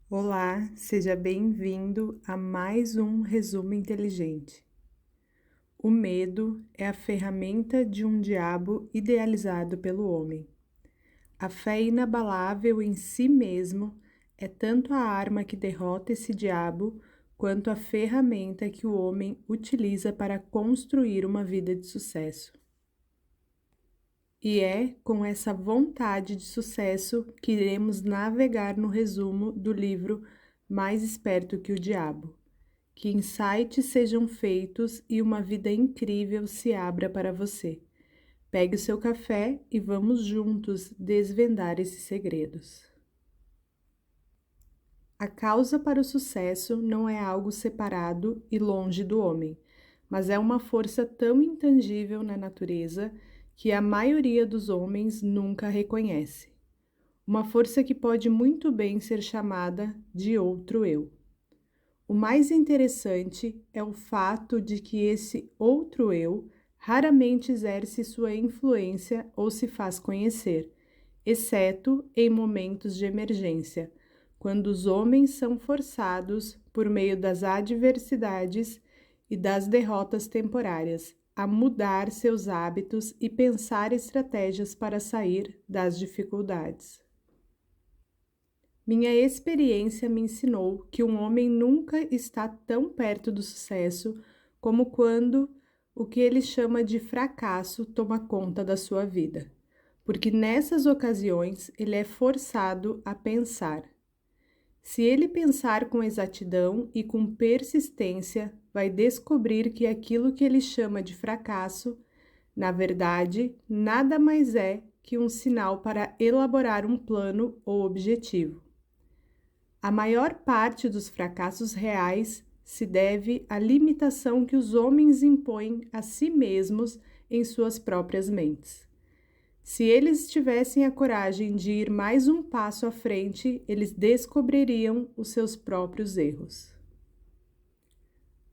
Olá, seja bem-vindo a mais um resumo inteligente. O medo é a ferramenta de um diabo idealizado pelo homem. A fé inabalável em si mesmo é tanto a arma que derrota esse diabo, quanto a ferramenta que o homem utiliza para construir uma vida de sucesso. E é com essa vontade de sucesso que iremos navegar no resumo do livro Mais Esperto que o Diabo. Que insights sejam feitos e uma vida incrível se abra para você. Pegue o seu café e vamos juntos desvendar esses segredos. A causa para o sucesso não é algo separado e longe do homem, mas é uma força tão intangível na natureza que a maioria dos homens nunca reconhece. Uma força que pode muito bem ser chamada de outro eu. O mais interessante é o fato de que esse outro eu raramente exerce sua influência ou se faz conhecer, exceto em momentos de emergência, quando os homens são forçados, por meio das adversidades e das derrotas temporárias, a mudar seus hábitos e pensar estratégias para sair das dificuldades. Minha experiência me ensinou que um homem nunca está tão perto do sucesso como quando o que ele chama de fracasso toma conta da sua vida, porque nessas ocasiões ele é forçado a pensar. Se ele pensar com exatidão e com persistência, vai descobrir que aquilo que ele chama de fracasso, na verdade, nada mais é que um sinal para elaborar um plano ou objetivo. A maior parte dos fracassos reais se deve à limitação que os homens impõem a si mesmos em suas próprias mentes. Se eles tivessem a coragem de ir mais um passo à frente, eles descobririam os seus próprios erros.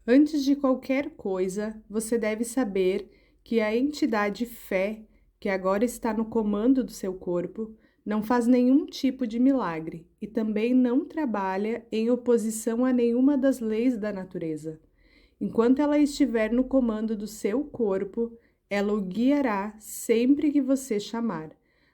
Antes de qualquer coisa, você deve saber que a entidade fé, que agora está no comando do seu corpo, não faz nenhum tipo de milagre e também não trabalha em oposição a nenhuma das leis da natureza. Enquanto ela estiver no comando do seu corpo, ela o guiará sempre que você chamar,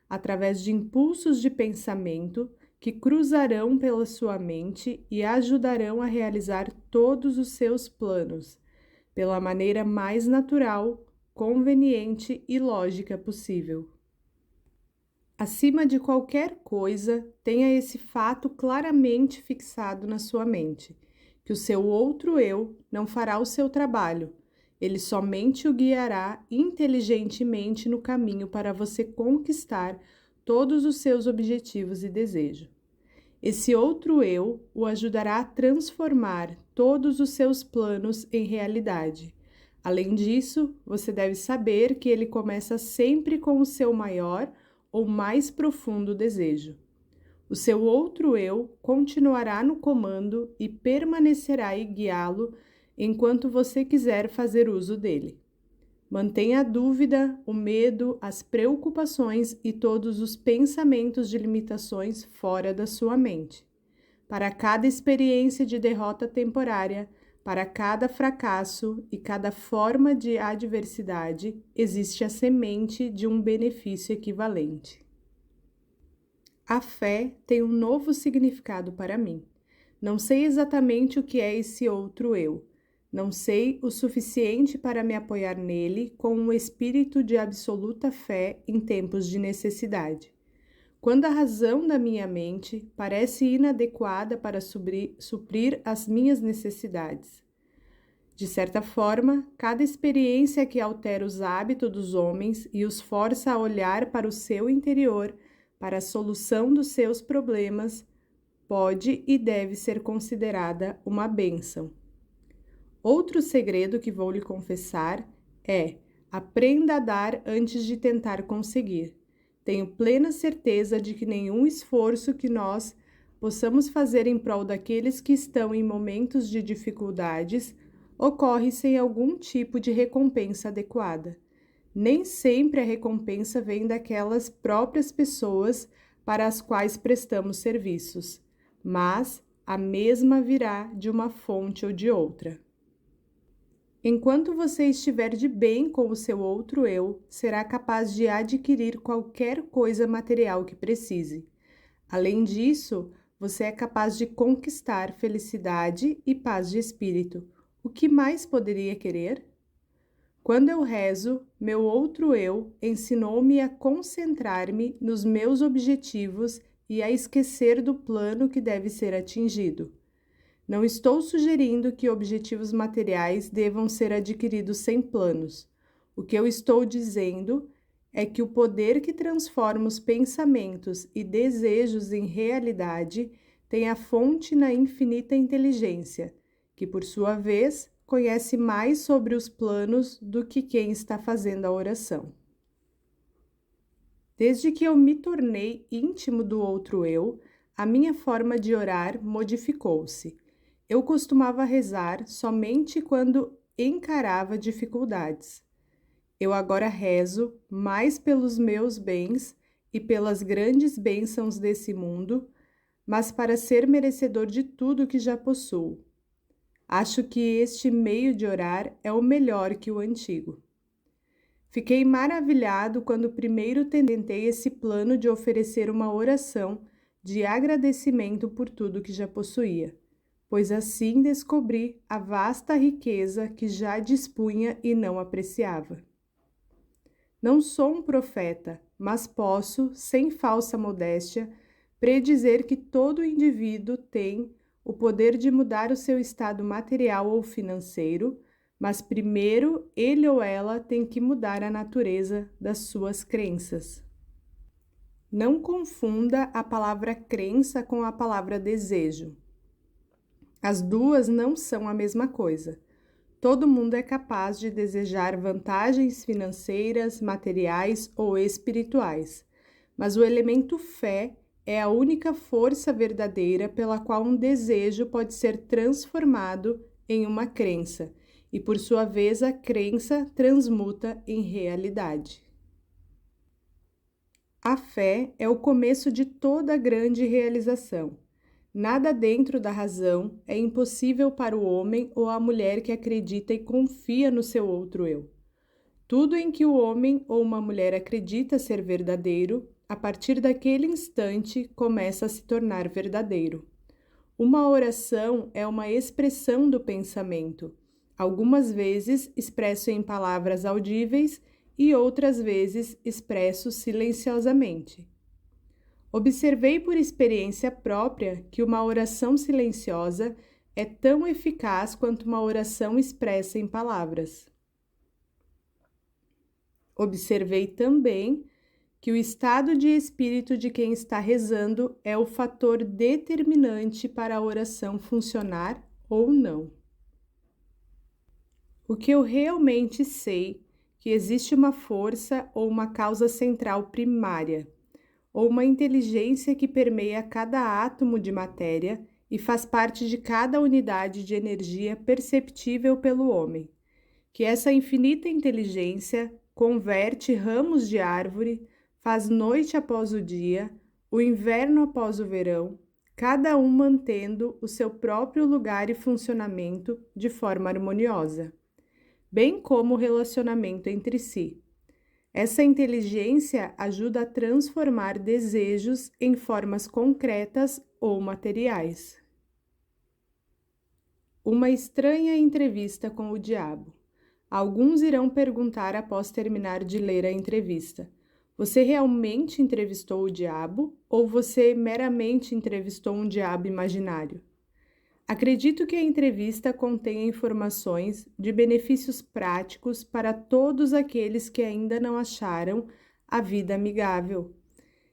através de impulsos de pensamento que cruzarão pela sua mente e ajudarão a realizar todos os seus planos, pela maneira mais natural, conveniente e lógica possível. Acima de qualquer coisa, tenha esse fato claramente fixado na sua mente, que o seu outro eu não fará o seu trabalho, ele somente o guiará inteligentemente no caminho para você conquistar todos os seus objetivos e desejos. Esse outro eu o ajudará a transformar todos os seus planos em realidade. Além disso, você deve saber que ele começa sempre com o seu maior ou mais profundo desejo. O seu outro eu continuará no comando e permanecerá e guiá-lo enquanto você quiser fazer uso dele. Mantenha a dúvida, o medo, as preocupações e todos os pensamentos de limitações fora da sua mente. Para cada experiência de derrota temporária, para cada fracasso e cada forma de adversidade, existe a semente de um benefício equivalente. A fé tem um novo significado para mim. Não sei exatamente o que é esse outro eu. Não sei o suficiente para me apoiar nele com um espírito de absoluta fé em tempos de necessidade. Quando a razão da minha mente parece inadequada para suprir as minhas necessidades. De certa forma, cada experiência que altera os hábitos dos homens e os força a olhar para o seu interior, para a solução dos seus problemas, pode e deve ser considerada uma bênção. Outro segredo que vou lhe confessar é: aprenda a dar antes de tentar conseguir. Tenho plena certeza de que nenhum esforço que nós possamos fazer em prol daqueles que estão em momentos de dificuldades ocorre sem algum tipo de recompensa adequada. Nem sempre a recompensa vem daquelas próprias pessoas para as quais prestamos serviços, mas a mesma virá de uma fonte ou de outra. Enquanto você estiver de bem com o seu outro eu, será capaz de adquirir qualquer coisa material que precise. Além disso, você é capaz de conquistar felicidade e paz de espírito. O que mais poderia querer? Quando eu rezo, meu outro eu ensinou-me a concentrar-me nos meus objetivos e a esquecer do plano que deve ser atingido. Não estou sugerindo que objetivos materiais devam ser adquiridos sem planos. O que eu estou dizendo é que o poder que transforma os pensamentos e desejos em realidade tem a fonte na infinita inteligência, que, por sua vez, conhece mais sobre os planos do que quem está fazendo a oração. Desde que eu me tornei íntimo do outro eu, a minha forma de orar modificou-se. Eu costumava rezar somente quando encarava dificuldades. Eu agora rezo mais pelos meus bens e pelas grandes bênçãos desse mundo, mas para ser merecedor de tudo que já possuo. Acho que este meio de orar é o melhor que o antigo. Fiquei maravilhado quando primeiro tentei esse plano de oferecer uma oração de agradecimento por tudo que já possuía, pois assim descobri a vasta riqueza que já dispunha e não apreciava. Não sou um profeta, mas posso, sem falsa modéstia, predizer que todo indivíduo tem o poder de mudar o seu estado material ou financeiro, mas primeiro ele ou ela tem que mudar a natureza das suas crenças. Não confunda a palavra crença com a palavra desejo. As duas não são a mesma coisa. Todo mundo é capaz de desejar vantagens financeiras, materiais ou espirituais, mas o elemento fé é a única força verdadeira pela qual um desejo pode ser transformado em uma crença, e por sua vez a crença transmuta em realidade. A fé é o começo de toda grande realização. Nada dentro da razão é impossível para o homem ou a mulher que acredita e confia no seu outro eu. Tudo em que o homem ou uma mulher acredita ser verdadeiro, a partir daquele instante começa a se tornar verdadeiro. Uma oração é uma expressão do pensamento, algumas vezes expresso em palavras audíveis e outras vezes expresso silenciosamente. Observei por experiência própria que uma oração silenciosa é tão eficaz quanto uma oração expressa em palavras. Observei também que o estado de espírito de quem está rezando é o fator determinante para a oração funcionar ou não. O que eu realmente sei é que existe uma força ou uma causa central primária, ou uma inteligência que permeia cada átomo de matéria e faz parte de cada unidade de energia perceptível pelo homem, que essa infinita inteligência converte ramos de árvore, faz noite após o dia, o inverno após o verão, cada um mantendo o seu próprio lugar e funcionamento de forma harmoniosa, bem como o relacionamento entre si. Essa inteligência ajuda a transformar desejos em formas concretas ou materiais. Uma estranha entrevista com o diabo. Alguns irão perguntar após terminar de ler a entrevista: você realmente entrevistou o diabo ou você meramente entrevistou um diabo imaginário? Acredito que a entrevista contenha informações de benefícios práticos para todos aqueles que ainda não acharam a vida amigável.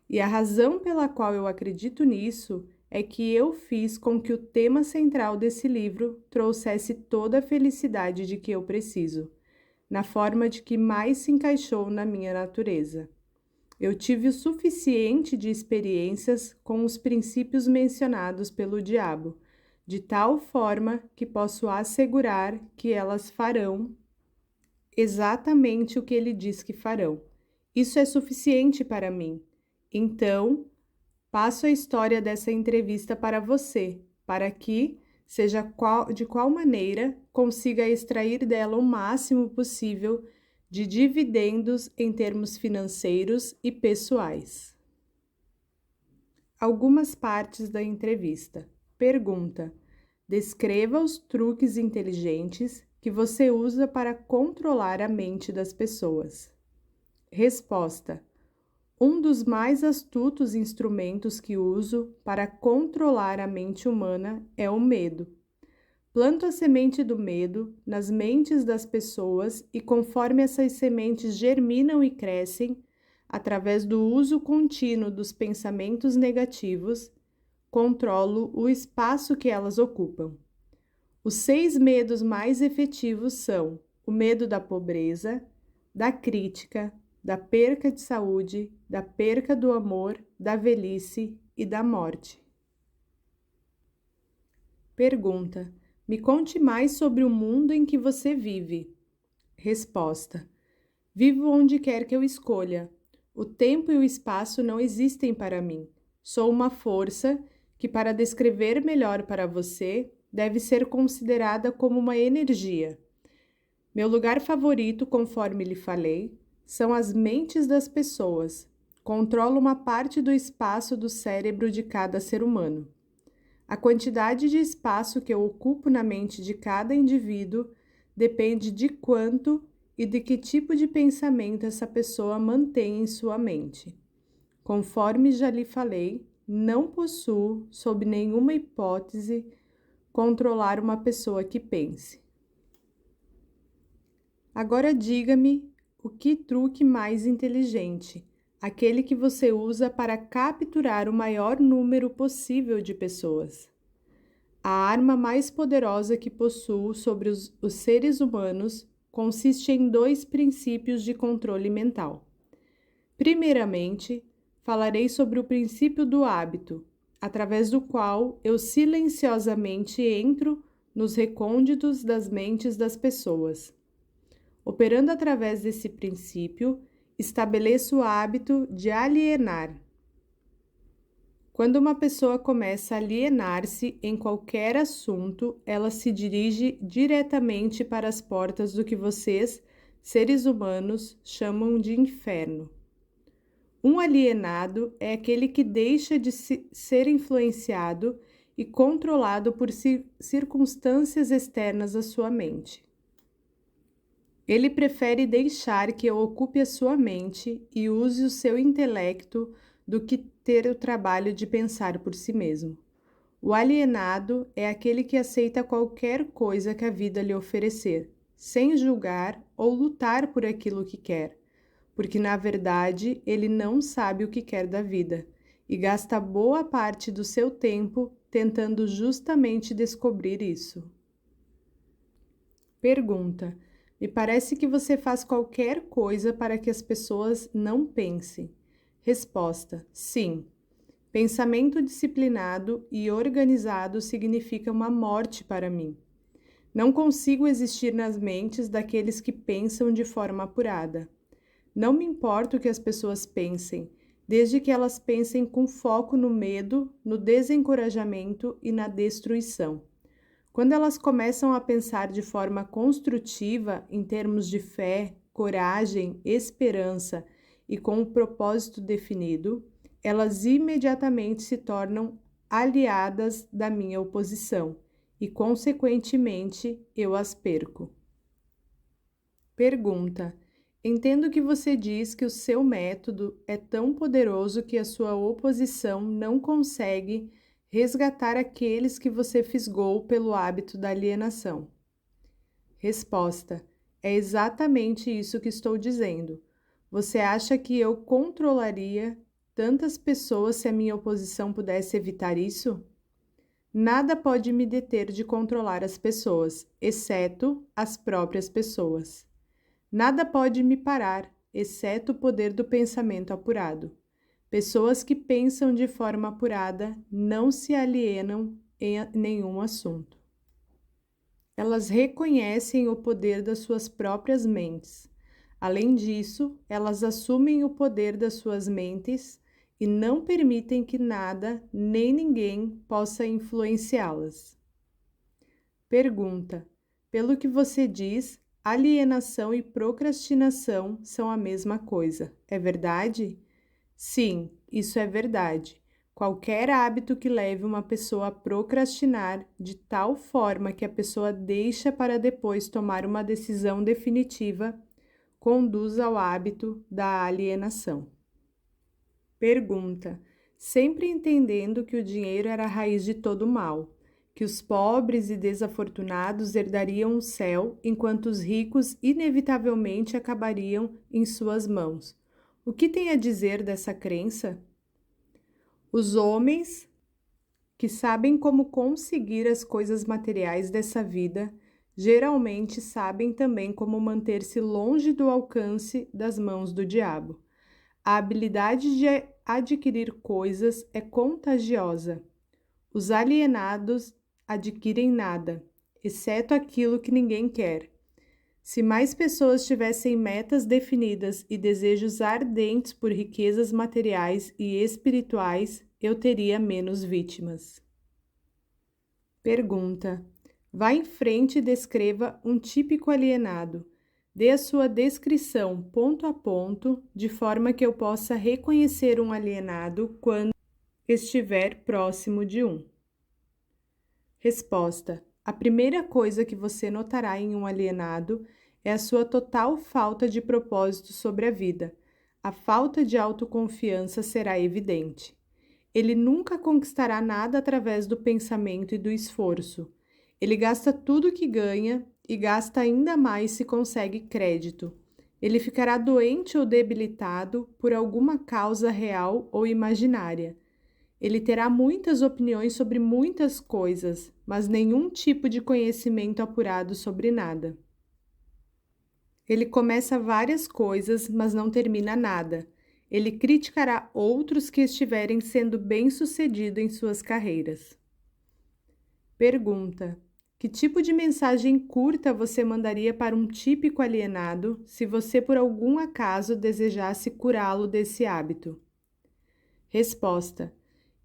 E a razão pela qual eu acredito nisso é que eu fiz com que o tema central desse livro trouxesse toda a felicidade de que eu preciso, na forma de que mais se encaixou na minha natureza. Eu tive o suficiente de experiências com os princípios mencionados pelo diabo, de tal forma que posso assegurar que elas farão exatamente o que ele diz que farão. Isso é suficiente para mim. Então, passo a história dessa entrevista para você, para que, de qual maneira, consiga extrair dela o máximo possível de dividendos em termos financeiros e pessoais. Algumas partes da entrevista. Pergunta: descreva os truques inteligentes que você usa para controlar a mente das pessoas. Resposta: um dos mais astutos instrumentos que uso para controlar a mente humana é o medo. Planto a semente do medo nas mentes das pessoas e, conforme essas sementes germinam e crescem, através do uso contínuo dos pensamentos negativos, controlo o espaço que elas ocupam. Os 6 medos mais efetivos são o medo da pobreza, da crítica, da perca de saúde, da perca do amor, da velhice e da morte. Pergunta: me conte mais sobre o mundo em que você vive. Resposta: vivo onde quer que eu escolha. O tempo e o espaço não existem para mim. Sou uma força que, para descrever melhor para você, deve ser considerada como uma energia. Meu lugar favorito, conforme lhe falei, são as mentes das pessoas. Controlo uma parte do espaço do cérebro de cada ser humano. A quantidade de espaço que eu ocupo na mente de cada indivíduo depende de quanto e de que tipo de pensamento essa pessoa mantém em sua mente. Conforme já lhe falei, não possuo, sob nenhuma hipótese, controlar uma pessoa que pense. Agora diga-me o que truque mais inteligente, aquele que você usa para capturar o maior número possível de pessoas. A arma mais poderosa que possuo sobre os seres humanos consiste em 2 princípios de controle mental. Primeiramente, falarei sobre o princípio do hábito, através do qual eu silenciosamente entro nos recônditos das mentes das pessoas. Operando através desse princípio, estabeleço o hábito de alienar. Quando uma pessoa começa a alienar-se em qualquer assunto, ela se dirige diretamente para as portas do que vocês, seres humanos, chamam de inferno. Um alienado é aquele que deixa de ser influenciado e controlado por circunstâncias externas à sua mente. Ele prefere deixar que eu ocupe a sua mente e use o seu intelecto do que ter o trabalho de pensar por si mesmo. O alienado é aquele que aceita qualquer coisa que a vida lhe oferecer, sem julgar ou lutar por aquilo que quer, porque na verdade ele não sabe o que quer da vida e gasta boa parte do seu tempo tentando justamente descobrir isso. Pergunta: me parece que você faz qualquer coisa para que as pessoas não pensem. Resposta: sim. Pensamento disciplinado e organizado significa uma morte para mim. Não consigo existir nas mentes daqueles que pensam de forma apurada. Não me importa o que as pessoas pensem, desde que elas pensem com foco no medo, no desencorajamento e na destruição. Quando elas começam a pensar de forma construtiva em termos de fé, coragem, esperança e com um propósito definido, elas imediatamente se tornam aliadas da minha oposição e, consequentemente, eu as perco. Pergunta: entendo que você diz que o seu método é tão poderoso que a sua oposição não consegue resgatar aqueles que você fisgou pelo hábito da alienação. Resposta: é exatamente isso que estou dizendo. Você acha que eu controlaria tantas pessoas se a minha oposição pudesse evitar isso? Nada pode me deter de controlar as pessoas, exceto as próprias pessoas. Nada pode me parar, exceto o poder do pensamento apurado. Pessoas que pensam de forma apurada não se alienam em nenhum assunto. Elas reconhecem o poder das suas próprias mentes. Além disso, elas assumem o poder das suas mentes e não permitem que nada nem ninguém possa influenciá-las. Pergunta: pelo que você diz, alienação e procrastinação são a mesma coisa, é verdade? Sim, isso é verdade. Qualquer hábito que leve uma pessoa a procrastinar de tal forma que a pessoa deixa para depois tomar uma decisão definitiva conduz ao hábito da alienação. Pergunta: sempre entendendo que o dinheiro era a raiz de todo mal, que os pobres e desafortunados herdariam o céu, enquanto os ricos inevitavelmente acabariam em suas mãos. O que tem a dizer dessa crença? Os homens que sabem como conseguir as coisas materiais dessa vida, geralmente sabem também como manter-se longe do alcance das mãos do diabo. A habilidade de adquirir coisas é contagiosa. Os alienados adquirem nada, exceto aquilo que ninguém quer. Se mais pessoas tivessem metas definidas e desejos ardentes por riquezas materiais e espirituais, eu teria menos vítimas. Pergunta: vá em frente e descreva um típico alienado. Dê a sua descrição ponto a ponto, de forma que eu possa reconhecer um alienado quando estiver próximo de um. Resposta: a primeira coisa que você notará em um alienado é a sua total falta de propósito sobre a vida. A falta de autoconfiança será evidente. Ele nunca conquistará nada através do pensamento e do esforço. Ele gasta tudo o que ganha e gasta ainda mais se consegue crédito. Ele ficará doente ou debilitado por alguma causa real ou imaginária. Ele terá muitas opiniões sobre muitas coisas, mas nenhum tipo de conhecimento apurado sobre nada. Ele começa várias coisas, mas não termina nada. Ele criticará outros que estiverem sendo bem-sucedidos em suas carreiras. Pergunta: que tipo de mensagem curta você mandaria para um típico alienado se você por algum acaso desejasse curá-lo desse hábito? Resposta: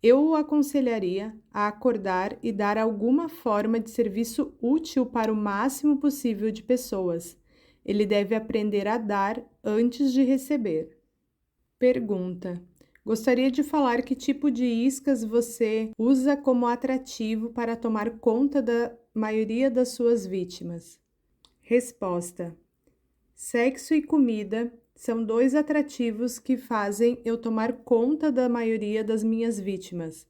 eu o aconselharia a acordar e dar alguma forma de serviço útil para o máximo possível de pessoas. Ele deve aprender a dar antes de receber. Pergunta: gostaria de falar que tipo de iscas você usa como atrativo para tomar conta da maioria das suas vítimas? Resposta: sexo e comida são dois atrativos que fazem eu tomar conta da maioria das minhas vítimas.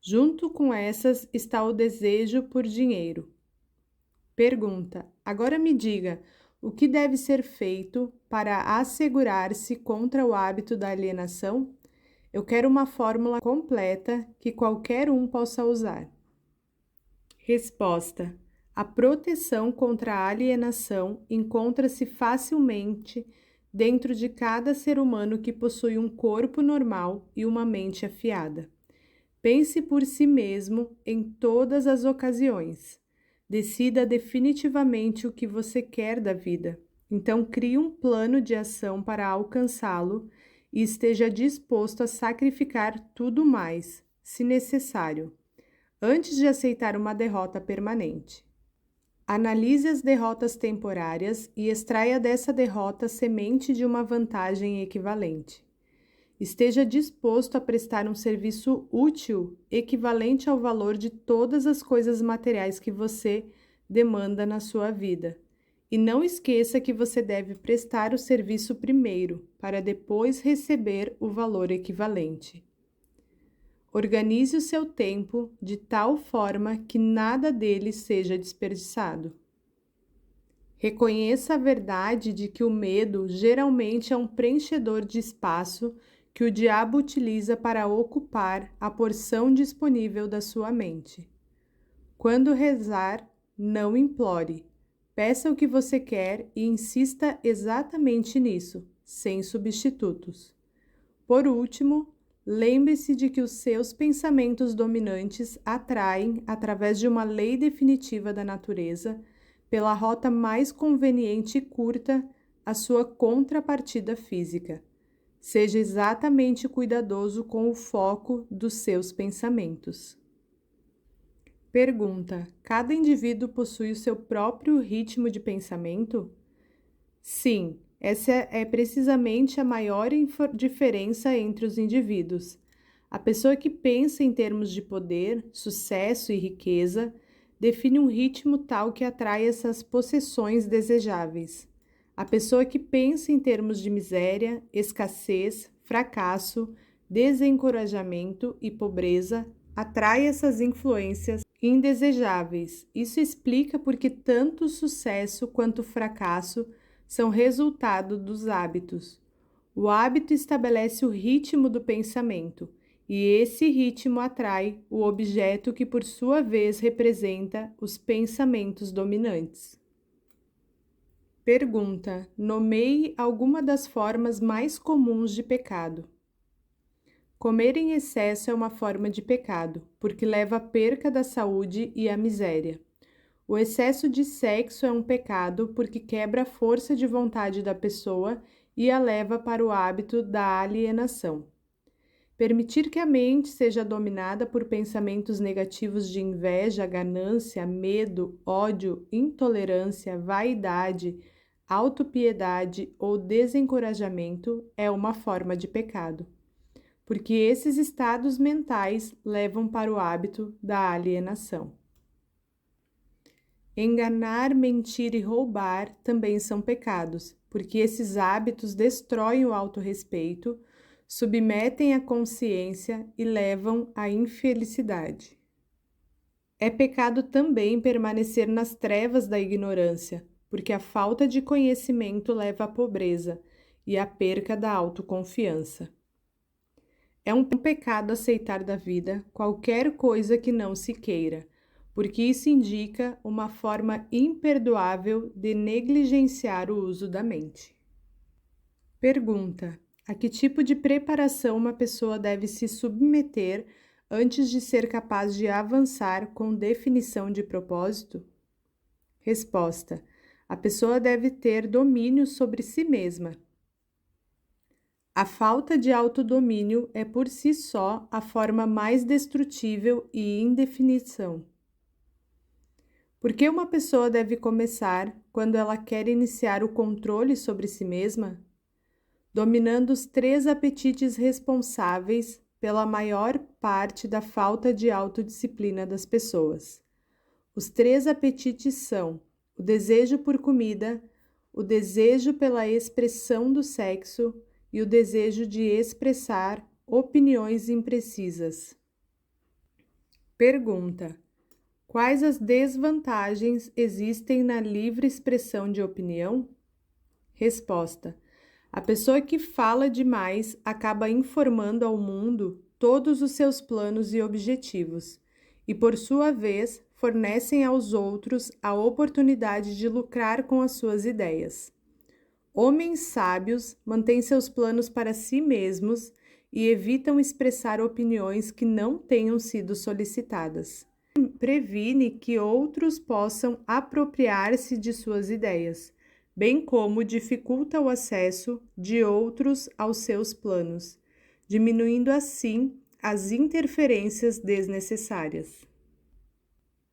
Junto com essas está o desejo por dinheiro. Pergunta: agora me diga, o que deve ser feito para assegurar-se contra o hábito da alienação? Eu quero uma fórmula completa que qualquer um possa usar. Resposta: a proteção contra a alienação encontra-se facilmente dentro de cada ser humano que possui um corpo normal e uma mente afiada. Pense por si mesmo em todas as ocasiões. Decida definitivamente o que você quer da vida. Então, crie um plano de ação para alcançá-lo e esteja disposto a sacrificar tudo mais, se necessário, antes de aceitar uma derrota permanente. Analise as derrotas temporárias e extraia dessa derrota a semente de uma vantagem equivalente. Esteja disposto a prestar um serviço útil equivalente ao valor de todas as coisas materiais que você demanda na sua vida. E não esqueça que você deve prestar o serviço primeiro, para depois receber o valor equivalente. Organize o seu tempo de tal forma que nada dele seja desperdiçado. Reconheça a verdade de que o medo geralmente é um preenchedor de espaço que o diabo utiliza para ocupar a porção disponível da sua mente. Quando rezar, não implore. Peça o que você quer e insista exatamente nisso, sem substitutos. Por último, lembre-se de que os seus pensamentos dominantes atraem, através de uma lei definitiva da natureza, pela rota mais conveniente e curta, a sua contrapartida física. Seja exatamente cuidadoso com o foco dos seus pensamentos. Pergunta: cada indivíduo possui o seu próprio ritmo de pensamento? Sim, essa é precisamente a maior diferença entre os indivíduos. A pessoa que pensa em termos de poder, sucesso e riqueza define um ritmo tal que atrai essas possessões desejáveis. A pessoa que pensa em termos de miséria, escassez, fracasso, desencorajamento e pobreza atrai essas influências indesejáveis. Isso explica porque tanto o sucesso quanto o fracasso são resultado dos hábitos. O hábito estabelece o ritmo do pensamento, e esse ritmo atrai o objeto que, por sua vez, representa os pensamentos dominantes. Pergunta: nomeie alguma das formas mais comuns de pecado. Comer em excesso é uma forma de pecado, porque leva à perca da saúde e à miséria. O excesso de sexo é um pecado porque quebra a força de vontade da pessoa e a leva para o hábito da alienação. Permitir que a mente seja dominada por pensamentos negativos de inveja, ganância, medo, ódio, intolerância, vaidade, autopiedade ou desencorajamento é uma forma de pecado, porque esses estados mentais levam para o hábito da alienação. Enganar, mentir e roubar também são pecados, porque esses hábitos destroem o autorrespeito, submetem a consciência e levam à infelicidade. É pecado também permanecer nas trevas da ignorância, porque a falta de conhecimento leva à pobreza e à perca da autoconfiança. É um pecado aceitar da vida qualquer coisa que não se queira, porque isso indica uma forma imperdoável de negligenciar o uso da mente. Pergunta: a que tipo de preparação uma pessoa deve se submeter antes de ser capaz de avançar com definição de propósito? Resposta: a pessoa deve ter domínio sobre si mesma. A falta de autodomínio é por si só a forma mais destrutível e indefinição. Por que uma pessoa deve começar quando ela quer iniciar o controle sobre si mesma? Dominando os 3 apetites responsáveis pela maior parte da falta de autodisciplina das pessoas. Os 3 apetites são o desejo por comida, o desejo pela expressão do sexo e o desejo de expressar opiniões imprecisas. Pergunta: quais as desvantagens existem na livre expressão de opinião? Resposta: a pessoa que fala demais acaba informando ao mundo todos os seus planos e objetivos, e por sua vez fornecem aos outros a oportunidade de lucrar com as suas ideias. Homens sábios mantêm seus planos para si mesmos e evitam expressar opiniões que não tenham sido solicitadas. Previne que outros possam apropriar-se de suas ideias, bem como dificulta o acesso de outros aos seus planos, diminuindo assim as interferências desnecessárias.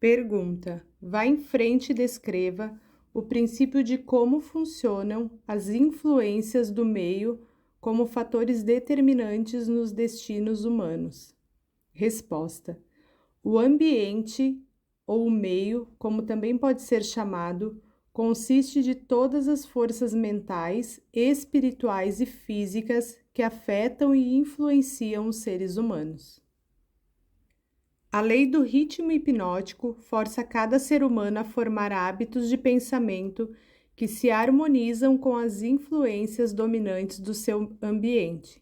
Pergunta: vá em frente e descreva o princípio de como funcionam as influências do meio como fatores determinantes nos destinos humanos. Resposta: o ambiente, ou o meio, como também pode ser chamado, consiste de todas as forças mentais, espirituais e físicas que afetam e influenciam os seres humanos. A lei do ritmo hipnótico força cada ser humano a formar hábitos de pensamento que se harmonizam com as influências dominantes do seu ambiente,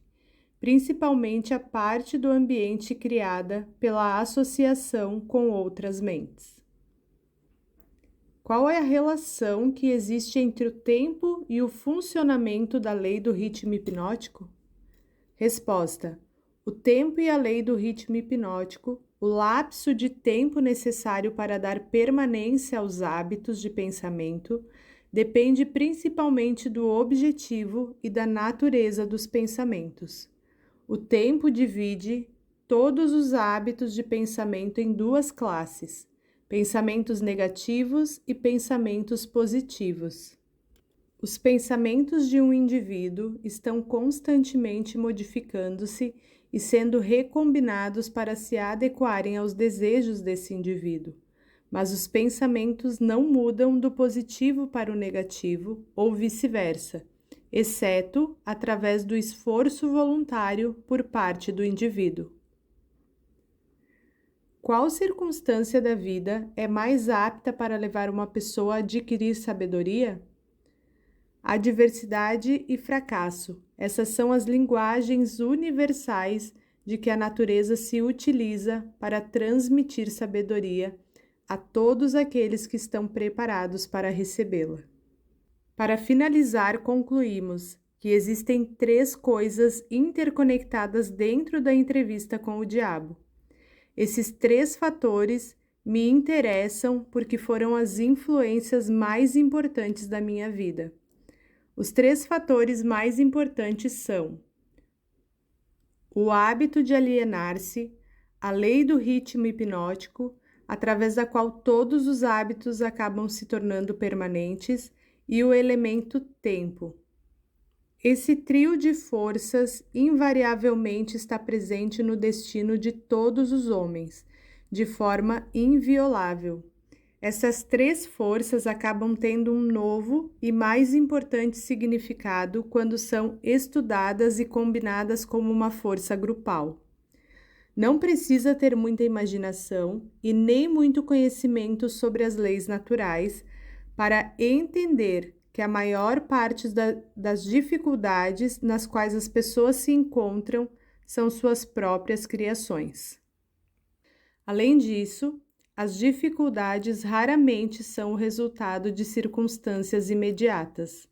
principalmente a parte do ambiente criada pela associação com outras mentes. Qual é a relação que existe entre o tempo e o funcionamento da lei do ritmo hipnótico? Resposta: o tempo e a lei do ritmo hipnótico, o lapso de tempo necessário para dar permanência aos hábitos de pensamento, depende principalmente do objetivo e da natureza dos pensamentos. O tempo divide todos os hábitos de pensamento em duas classes: pensamentos negativos e pensamentos positivos. Os pensamentos de um indivíduo estão constantemente modificando-se e sendo recombinados para se adequarem aos desejos desse indivíduo. Mas os pensamentos não mudam do positivo para o negativo ou vice-versa, exceto através do esforço voluntário por parte do indivíduo. Qual circunstância da vida é mais apta para levar uma pessoa a adquirir sabedoria? Adversidade e fracasso. Essas são as linguagens universais de que a natureza se utiliza para transmitir sabedoria a todos aqueles que estão preparados para recebê-la. Para finalizar, concluímos que existem 3 coisas interconectadas dentro da entrevista com o diabo. Esses 3 fatores me interessam porque foram as influências mais importantes da minha vida. Os 3 fatores mais importantes são o hábito de alienar-se, a lei do ritmo hipnótico, através da qual todos os hábitos acabam se tornando permanentes, e o elemento tempo. Esse trio de forças invariavelmente está presente no destino de todos os homens, de forma inviolável. Essas 3 forças acabam tendo um novo e mais importante significado quando são estudadas e combinadas como uma força grupal. Não precisa ter muita imaginação e nem muito conhecimento sobre as leis naturais para entender que a maior parte das dificuldades nas quais as pessoas se encontram são suas próprias criações. Além disso, as dificuldades raramente são o resultado de circunstâncias imediatas.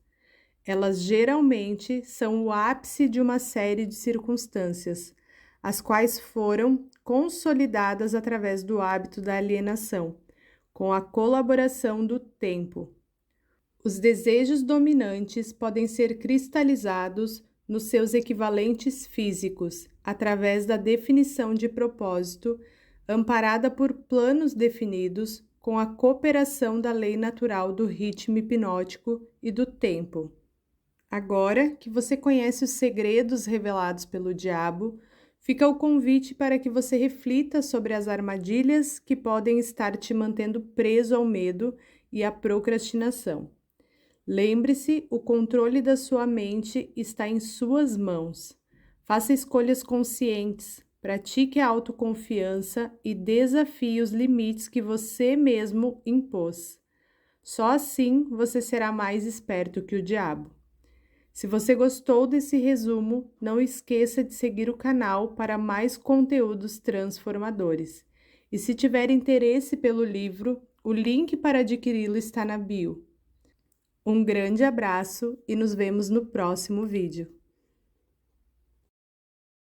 Elas geralmente são o ápice de uma série de circunstâncias, as quais foram consolidadas através do hábito da alienação, com a colaboração do tempo. Os desejos dominantes podem ser cristalizados nos seus equivalentes físicos, através da definição de propósito, amparada por planos definidos, com a cooperação da lei natural do ritmo hipnótico e do tempo. Agora que você conhece os segredos revelados pelo diabo, fica o convite para que você reflita sobre as armadilhas que podem estar te mantendo preso ao medo e à procrastinação. Lembre-se, o controle da sua mente está em suas mãos. Faça escolhas conscientes, pratique a autoconfiança e desafie os limites que você mesmo impôs. Só assim você será mais esperto que o diabo. Se você gostou desse resumo, não esqueça de seguir o canal para mais conteúdos transformadores. E se tiver interesse pelo livro, o link para adquiri-lo está na bio. Um grande abraço e nos vemos no próximo vídeo.